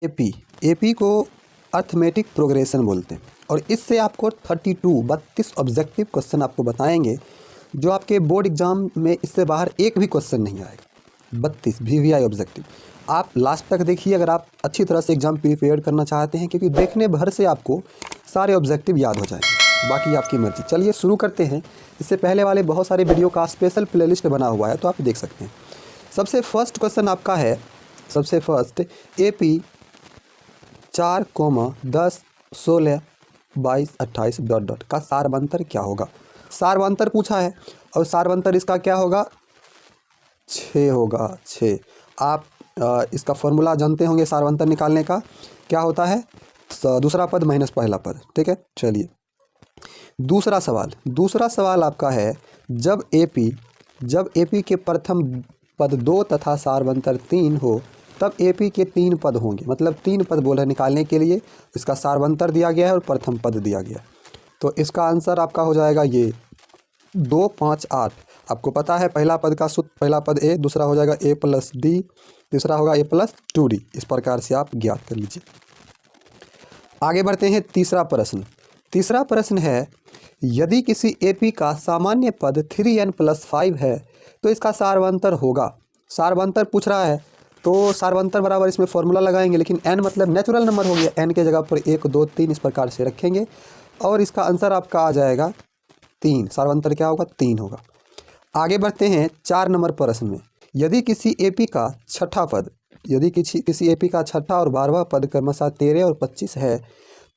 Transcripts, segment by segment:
AP AP को arithmetic progression बोलते हैं और इससे आपको 32 ऑब्जेक्टिव क्वेश्चन आपको बताएंगे जो आपके बोर्ड एग्जाम में इससे बाहर एक भी क्वेश्चन नहीं आएगा। 32 VVI ऑब्जेक्टिव आप लास्ट तक देखिए अगर आप अच्छी तरह से एग्जाम प्रिपेयर करना चाहते हैं, क्योंकि देखने भर से आपको सारे ऑब्जेक्टिव याद हो जाएंगे, बाकी आपकी मर्जी। चलिए शुरू करते हैं। इससे पहले वाले बहुत सारे वीडियो का स्पेशल प्लेलिस्ट बना हुआ है तो आप देख सकते हैं। सबसे फर्स्ट क्वेश्चन आपका है, सबसे फर्स्ट AP 4, 10, 16, 22, 28 ... का सारवंतर क्या होगा। सारवंतर पूछा है और सारवंतर इसका क्या होगा, 6 होगा। 6 आप इसका फॉर्मूला जानते होंगे सारवंतर निकालने का, क्या होता है, दूसरा पद माइनस पहला पद। ठीक है, चलिए दूसरा सवाल आपका है, जब AP के प्रथम पद 2 तथा सारवंतर 3 हो तब AP के 3 पद होंगे। मतलब 3 पद बोला निकालने के लिए इसका सारवंतर दिया गया है और प्रथम पद दिया गया है। तो इसका आंसर आपका हो जाएगा ये 2, 5, 8। आपको पता है पहला पद का सूत्र, पहला पद A, दूसरा हो जाएगा A + D, तीसरा होगा A + 2D। इस प्रकार से आप ज्ञात कर लीजिए। आगे बढ़ते हैं। तीसरा प्रश्न है, यदि किसी AP का सामान्य पद 3n + 5 है तो इसका सारवंतर होगा। सारवंतर पूछ रहा है तो सारवंतर बराबर इसमें फॉर्मूला लगाएंगे, लेकिन n मतलब नेचुरल नंबर हो गया, n के जगह पर 1, 2, 3 इस प्रकार से रखेंगे और इसका आंसर आपका आ जाएगा 3। सारवंतर क्या होगा, 3 होगा। आगे बढ़ते हैं 4 नंबर प्रश्न में, यदि किसी AP का छठा पद, यदि किसी AP का छठा और 12वां पद क्रमशः 13 और 25 है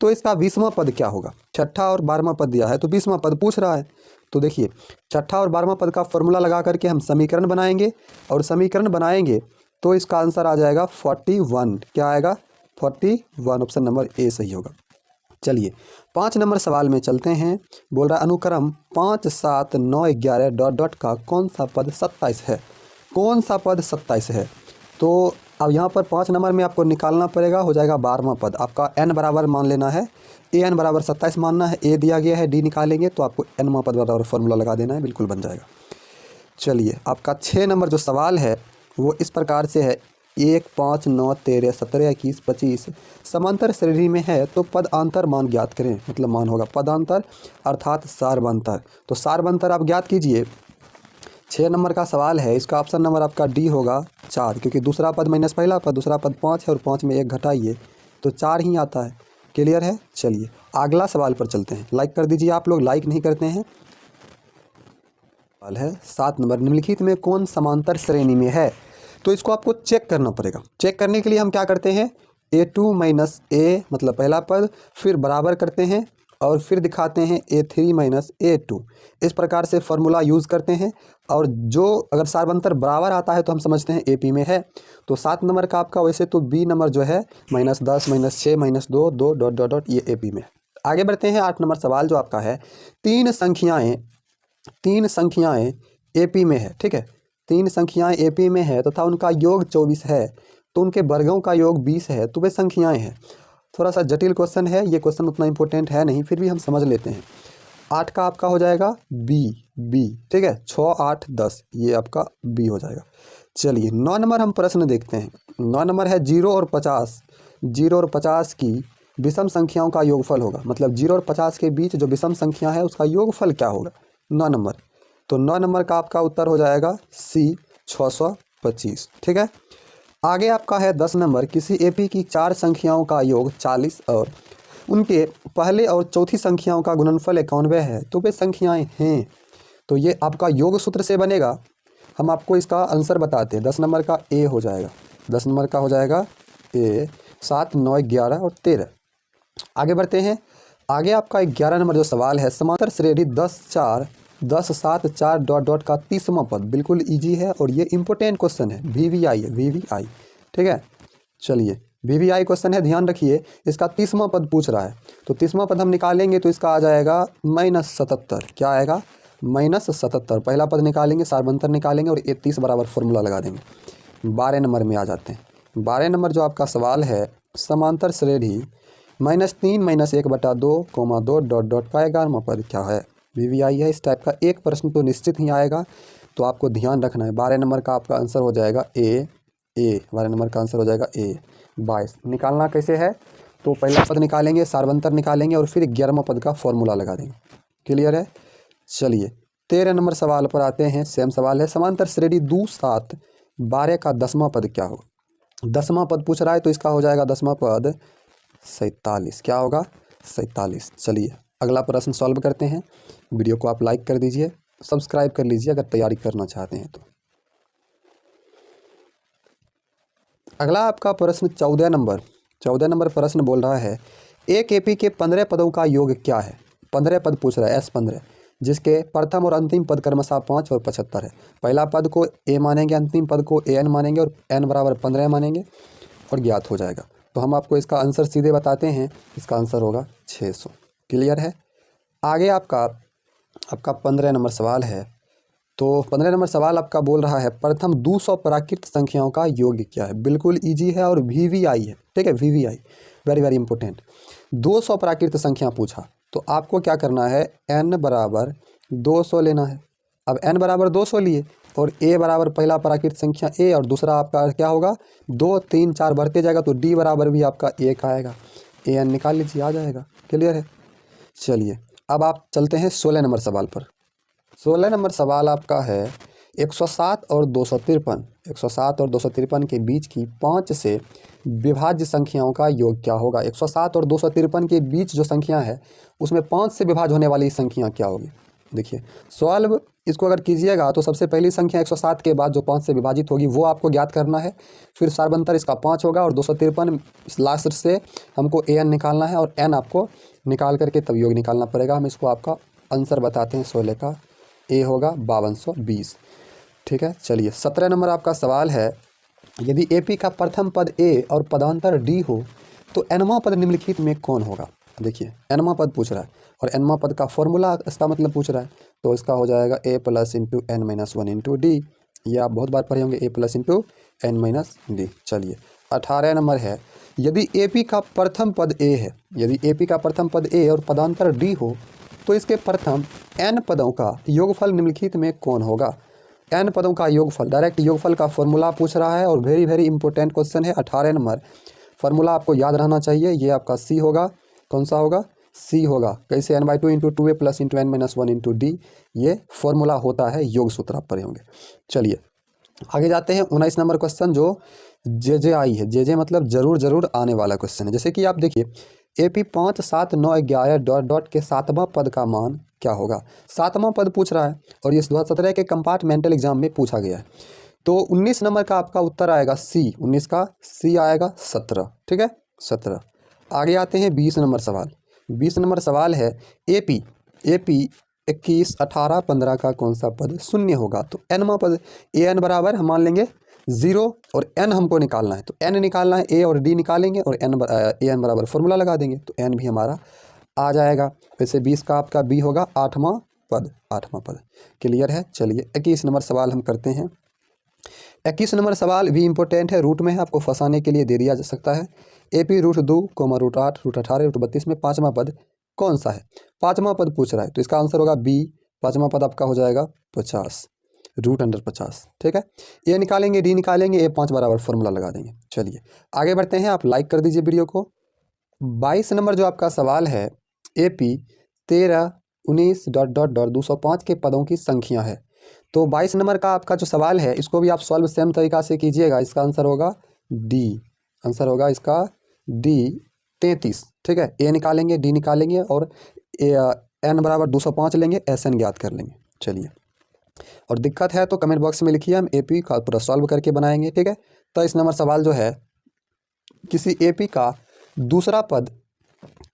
तो इसका 20वां पद क्या होगा। छठा और 12वां पद दिया है तो 20वां पद पूछ रहा है। तो देखिए छठा और 12वां पद का फॉर्मूला लगा करके हम समीकरण बनाएंगे और समीकरण बनाएंगे तो इसका आंसर आ जाएगा 41। क्या आएगा, 41। ऑप्शन नंबर A सही होगा। चलिए 5 नंबर सवाल में चलते हैं। बोल रहा है अनुक्रम 5, 7, 9, 11 ... का कौन सा पद 27 है। कौन सा पद 27 है, तो अब यहाँ पर 5 नंबर में आपको निकालना पड़ेगा, हो जाएगा 12वां पद। आपका n बराबर मान लेना है, an बराबर 27 मानना है, a दिया गया है, d निकालेंगे तो आपको nवां पद बराबर फॉर्मूला लगा देना है, बिल्कुल बन जाएगा। चलिए आपका 6 नंबर जो सवाल है वो इस प्रकार से है, 1, 5, 9, 13, 17, 21, 25 समांतर श्रेणी में है तो पदांतर मान ज्ञात करें। मतलब मान होगा पदांतर अर्थात सारवंतर। तो सारवंतर आप ज्ञात कीजिए। 6 नंबर का सवाल है, इसका ऑप्शन नंबर आपका D होगा 4, क्योंकि दूसरा पद माइनस पहला पद, दूसरा पद 5 है और 5 में 1 घटाइए तो 4 ही आता है। क्लियर है। चलिए अगला सवाल पर चलते हैं। लाइक कर दीजिए, आप लोग लाइक नहीं करते हैं। सवाल है 7 नंबर, निम्नलिखित में कौन समांतर श्रेणी में है। तो इसको आपको चेक करना पड़ेगा। चेक करने के लिए हम क्या करते हैं, A2 - A मतलब पहला पद, फिर बराबर करते हैं और फिर दिखाते हैं A3 - A2। इस प्रकार से फॉर्मूला यूज़ करते हैं और जो अगर सारवंतर बराबर आता है तो हम समझते हैं AP में है। तो 7 नंबर का आपका वैसे तो B नंबर जो है -10, -6, -2, 2 ... ये AP में है। आगे बढ़ते हैं। 8 नंबर सवाल जो आपका है, 3 संख्याएँ AP में है। ठीक है, 3 संख्याएँ AP में है तथा उनका योग 24 है तो उनके वर्गों का योग 20 है तो वे संख्याएँ हैं। थोड़ा सा जटिल क्वेश्चन है, ये क्वेश्चन उतना इंपॉर्टेंट है नहीं, फिर भी हम समझ लेते हैं। 8 का आपका हो जाएगा B। ठीक है, 6, 8, 10 ये आपका B हो जाएगा। चलिए 9 नंबर हम प्रश्न देखते हैं। 9 नंबर है 0 और 50। 0 और 50 की विषम संख्याओं का योगफल होगा। मतलब 0 और 50 के बीच जो विषम संख्या है उसका योगफल क्या होगा। 9 नंबर, तो 9 नंबर का आपका उत्तर हो जाएगा C, 625। ठीक है। आगे आपका है 10 नंबर, किसी AP की 4 संख्याओं का योग 40 और उनके पहले और चौथी संख्याओं का गुणनफल 91 है तो वे संख्याएं हैं। तो ये आपका योग सूत्र से बनेगा। हम आपको इसका आंसर बताते हैं। 10 नंबर का A हो जाएगा, 10 नंबर का हो जाएगा A। 7, 9, 11 और 13। आगे बढ़ते हैं। आगे आपका 11 नंबर जो सवाल है, समांतर श्रेणी 10, 4, 10, 7, 4 ... का 30वां पद। बिल्कुल इजी है और ये इंपॉर्टेंट क्वेश्चन है, VVI है, VVI। ठीक है, चलिए VVI क्वेश्चन है, ध्यान रखिए। इसका 30वां पद पूछ रहा है तो 30वां पद हम निकालेंगे तो इसका आ जाएगा -77। क्या आएगा, -77। पहला पद निकालेंगे, सारवंतर निकालेंगे और ये 30 बराबर फॉर्मूला लगा देंगे। 12 नंबर में आ जाते हैं। 12 नंबर जो आपका सवाल है, समांतर श्रेणी -3 - 1/2, 2 ... का 11वां पद क्या है। VVI है। इस टाइप का एक प्रश्न तो निश्चित ही आएगा तो आपको ध्यान रखना है। 12 नंबर का आपका आंसर हो जाएगा A। 12 नंबर का आंसर हो जाएगा A। 22 निकालना कैसे है, तो पहला पद निकालेंगे, सार्वंतर निकालेंगे और फिर 11वां पद का फॉर्मूला लगा देंगे। क्लियर है। चलिए 13 नंबर सवाल पर आते हैं। सेम सवाल है, समांतर श्रेणी 2 7 12 का 10वां पद क्या होगा। 10वां पद पूछ रहा है तो इसका हो जाएगा 10वां पद 47। क्या होगा, 47। चलिए अगला प्रश्न सॉल्व करते हैं। वीडियो को आप लाइक कर दीजिए, सब्सक्राइब कर लीजिए अगर तैयारी करना चाहते हैं तो। अगला आपका प्रश्न 14 नंबर प्रश्न बोल रहा है, एक एपी के 15 पदों का योग क्या है। 15 पद पूछ रहा है, S15, जिसके प्रथम और अंतिम पद क्रमशः 5 और 75 है। पहला पद को A मानेंगे, अंतिम पद को AN मानेंगे और n बराबर 15 मानेंगे और ज्ञात हो जाएगा। तो हम आपको इसका आंसर सीधे बताते हैं, इसका आंसर होगा 600। क्लियर है। आगे आपका 15 नंबर सवाल है। तो 15 नंबर सवाल आपका बोल रहा है, प्रथम 200 प्राकृत संख्याओं का योग क्या है। बिल्कुल इजी है और VVI है, ठीक है, VVI वेरी वेरी इंपॉर्टेंट। 200 प्राकृत संख्या पूछा तो आपको क्या करना है, n बराबर 200 लेना है। अब n बराबर 200 लिए और a बराबर पहला प्राकृत संख्या a और दूसरा आपका क्या होगा 2 3 4 बढ़ते जाएगा तो d बराबर भी आपका 1 आएगा। an निकाल लीजिए, आ जाएगा। क्लियर है। चलिए अब आप चलते हैं 16 नंबर सवाल पर। 16 नंबर सवाल आपका है, 107 और 253 107 और 253 के बीच की 5 से विभाज्य संख्याओं का योग क्या होगा। 107 और 253 के बीच जो संख्या है उसमें 5 से विभाज्य होने वाली संख्या क्या होगी। देखिए सॉल्व इसको अगर कीजिएगा तो सबसे पहली संख्या 107 के बाद जो 5 से विभाजित होगी वो आपको ज्ञात करना है। फिर सार्वंतर इसका 5 होगा और 253 लास्ट से हमको an निकालना है और n आपको निकाल करके तब योग निकालना पड़ेगा। हम इसको आपका आंसर बताते हैं। 16 का a होगा 5220। ठीक है। चलिए 17 नंबर आपका सवाल है, यदि AP का प्रथम पद A और पदांतर D हो तो nवां पद निम्नलिखित में कौन होगा। देखिए nवां पद पूछ रहा है और nवां पद का फॉर्मूला इसका मतलब पूछ रहा है तो इसका हो जाएगा A plus into n minus 1 into D. ये आप बहुत बार पढ़े होंगे, A plus into n minus D. चलिए 18 नंबर है, यदि AP का प्रथम पद A है, यदि AP का प्रथम पद A और पदांतर D हो तो इसके प्रथम n पदों का योगफल निम्नलिखित में कौन होगा। n पदों का योगफल, डायरेक्ट योगफल का फॉर्मूला पूछ रहा है और वेरी वेरी इंपॉर्टेंट क्वेश्चन है। 18 नंबर फार्मूला आपको याद रहना चाहिए, ये आपका C होगा। कौन सा होगा, C होगा। कैसे, n/2 into 2a plus into n minus 1 into D, ये फॉर्मूला होता है, योग सूत्र आप पढ़े होंगे। चलिए आगे जाते हैं। 19 नंबर क्वेश्चन जो JJI है, JJ मतलब जरूर जरूर आने वाला क्वेश्चन है। जैसे कि आप देखिए AP 5 7 9 11 डॉट डॉट के 7वां पद का मान क्या होगा। 7वां पद पूछ रहा है और ये 2017 के कंपार्टमेंटल एग्जाम में पूछा गया है। तो 19 नंबर का आपका उत्तर आएगा C, 19 का C आएगा 17। ठीक है, 17। आगे आते हैं 20 नंबर सवाल। 20 नंबर सवाल है, AP 21 18 15 का कौन सा पद शून्य होगा। तो nवां पद an बराबर हम मान लेंगे 0 और n हमको निकालना है तो n निकालना है, a और d निकालेंगे और an बराबर फॉर्मूला लगा देंगे तो n भी हमारा आ जाएगा। वैसे 20 का आपका b होगा 8वां पद। क्लियर है। चलिए 21 नंबर सवाल हम करते हैं। 21 नंबर सवाल भी इंपॉर्टेंट है, रूट में है, आपको फंसाने के लिए दे दिया जा सकता है। AP √2, √8, √18, √32 में 5वां पद कौन सा है। 5वां पद पूछ रहा है तो इसका आंसर होगा B। 5वां पद आपका हो जाएगा 50, √50। ठीक है, A निकालेंगे, D निकालेंगे, A 5 बराबर फॉर्मूला लगा देंगे। चलिए आगे बढ़ते हैं, आप लाइक कर दीजिए वीडियो को। 22 नंबर जो आपका सवाल है, AP 13 19 डॉट डॉट डॉट 205 के पदों की संख्या है। तो 22 नंबर का आपका जो सवाल है इसको भी आप सॉल्व सेम तरीका से कीजिएगा। इसका आंसर होगा D, आंसर होगा इसका D 33। ठीक है, A निकालेंगे, D निकालेंगे और n बराबर 205 लेंगे, SN ज्ञात कर लेंगे। चलिए और दिक्कत है तो कमेंट बॉक्स में लिखिए, हम AP का पूरा सॉल्व करके बनाएंगे। ठीक है, तो इस नंबर सवाल जो है, किसी AP का दूसरा पद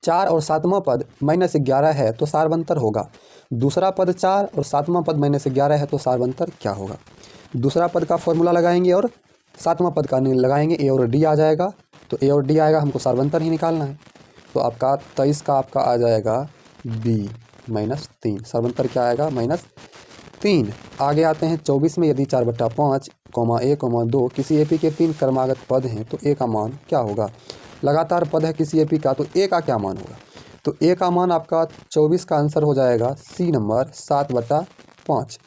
4 और 7वां पद -11 है तो सार्वंतर होगा। दूसरा पद 4 और 7वां पद -11 है तो सार्वंतर क्या होगा। दूसरा पद का फॉर्मूला लगाएंगे और 7वां पद का लगाएंगे, A और D आ जाएगा। तो A और D आएगा, हमको सार्वंतर ही निकालना है। तो आपका 23 का आपका आ जाएगा B -3। सार्वंतर क्या आएगा, -3। आगे आते हैं 24 में, यदि 4/5, A, 2 किसी AP के 3 क्रमागत पद हैं तो A का मान क्या होगा। लगातार पद है किसी AP का तो A का क्या मान होगा। तो A का मान आपका 24 का आंसर हो जाएगा C नंबर 7/5।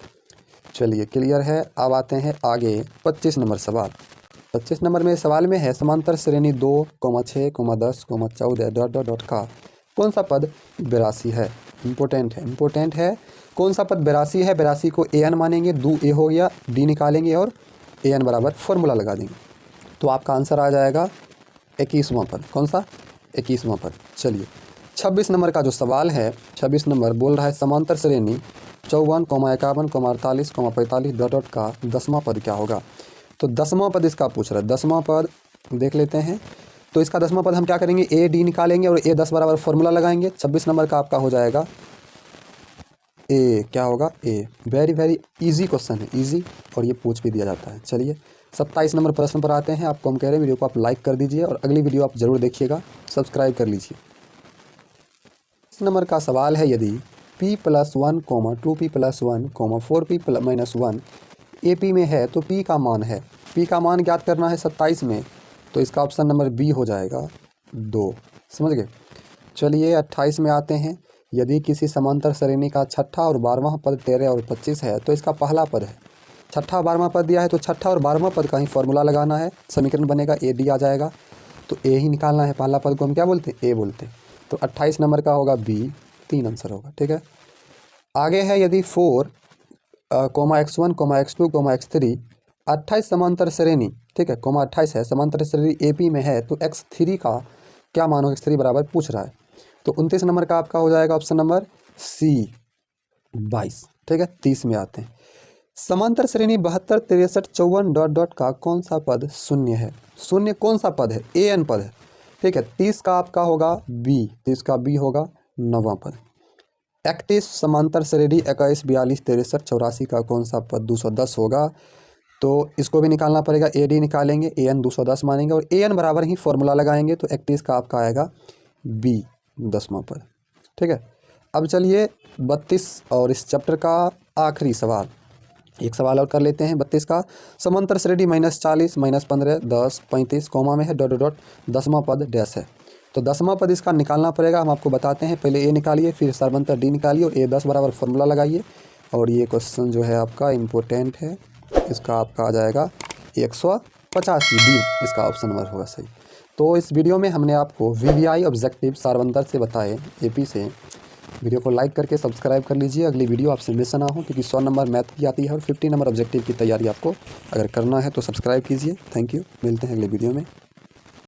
चलिए क्लियर है। अब आते हैं आगे 25 नंबर सवाल। 25 नंबर में सवाल में है समांतर श्रेणी 2, 6, 10, 14 डॉट डॉट डॉट का कौन सा पद 82 है। इम्पोर्टेंट है कौन सा पद 82 है। 82 को an मानेंगे, दो a हो गया, d निकालेंगे और an बराबर फॉर्मूला लगा देंगे तो आपका आंसर आ जाएगा 21वां पद। कौन सा 21वां पद। चलिए 26 नंबर का जो सवाल है, 26 नंबर बोल रहा है समांतर श्रेणी 54, 51, 48, 45 डॉट डॉट का 10वां पद क्या होगा। तो 10वां पद इसका पूछ रहा है। 10वां पद देख लेते हैं। तो इसका 10वां पद हम क्या करेंगे, ए डी निकालेंगे और ए 10 बराबर फॉर्मूला लगाएंगे। 26 नंबर का आपका हो जाएगा ए, क्या होगा ए। वेरी इजी क्वेश्चन है, इजी, और ये पूछ भी दिया जाता है। चलिए 27 नंबर प्रश्न पर आते हैं। आपको हम कह रहे हैं वीडियो को आप लाइक कर दीजिए और अगली वीडियो आप ज़रूर देखिएगा, सब्सक्राइब कर लीजिए। इस नंबर का सवाल है यदि p + 1, 2p + 1, 4p - 1 AP में है तो p का मान है। p का मान ज्ञात करना है 27 में, तो इसका ऑप्शन नंबर बी हो जाएगा 2। समझ गए। चलिए 28 में आते हैं। यदि किसी समांतर श्रेणी का छठा और 12वां पद 13 और 25 है तो इसका पहला पद है। छठा 12वां पद दिया है तो छठा और 12वां पद का ही फॉर्मूला लगाना है। समीकरण बनेगा ए डी आ जाएगा, तो ए ही निकालना है। पहला पद को हम क्या बोलते हैं, ए बोलते हैं। तो 28 नंबर का होगा बी, 3 आंसर होगा। ठीक है। आगे है यदि 4, x1, x2, x3 28 समांतर श्रेणी, ठीक है, 28 है समांतर श्रेणी AP में है तो x3 का क्या मान होगा, x3 बराबर पूछ रहा है। तो 29 नंबर का आपका हो जाएगा ऑप्शन नंबर सी 22। ठीक है। 30 में आते हैं। समांतर श्रेणी 72, 63, 54 डॉट डॉट का कौन सा पद शून्य है। शून्य कौन सा पद है, an पद है। ठीक है। 30 का आपका होगा बी, 30 का बी होगा 9वां पद। 31 समांतर श्रेणी 21, 42, 63, 84 का कौन सा पद 210 होगा। तो इसको भी निकालना पड़ेगा, ए डी निकालेंगे, an 210 मानेंगे और an बराबर ही फॉर्मूला लगाएंगे। तो 31 का आपका आएगा बी, 10वां पद। ठीक है। अब चलिए 32 और इस चैप्टर का आखिरी सवाल, एक सवाल और कर लेते हैं। 32 का समांतर श्रेणी -40, -15, 10, 35 कॉमा में है डॉट डॉट 10वां पद डैश है। तो 10वां पद इसका निकालना पड़ेगा। हम आपको बताते हैं, पहले ए निकालिए, फिर सर्वंतर डी निकालिए और ए 10 बराबर फॉर्मूला लगाइए। और ये क्वेश्चन जो है आपका इम्पोर्टेंट है, इसका आपका आ जाएगा 185 डी, इसका ऑप्शन नंबर होगा सही। तो इस वीडियो में हमने आपको VVI ऑब्जेक्टिव सारवंतर से बताए AP से। वीडियो को लाइक करके सब्सक्राइब कर लीजिए, अगली वीडियो आपसे मिस ना हो, क्योंकि 100 नंबर मैथ की आती है और 50 नंबर ऑब्जेक्टिव की तैयारी आपको अगर करना है तो सब्सक्राइब कीजिए। थैंक यू, मिलते हैं अगली वीडियो में।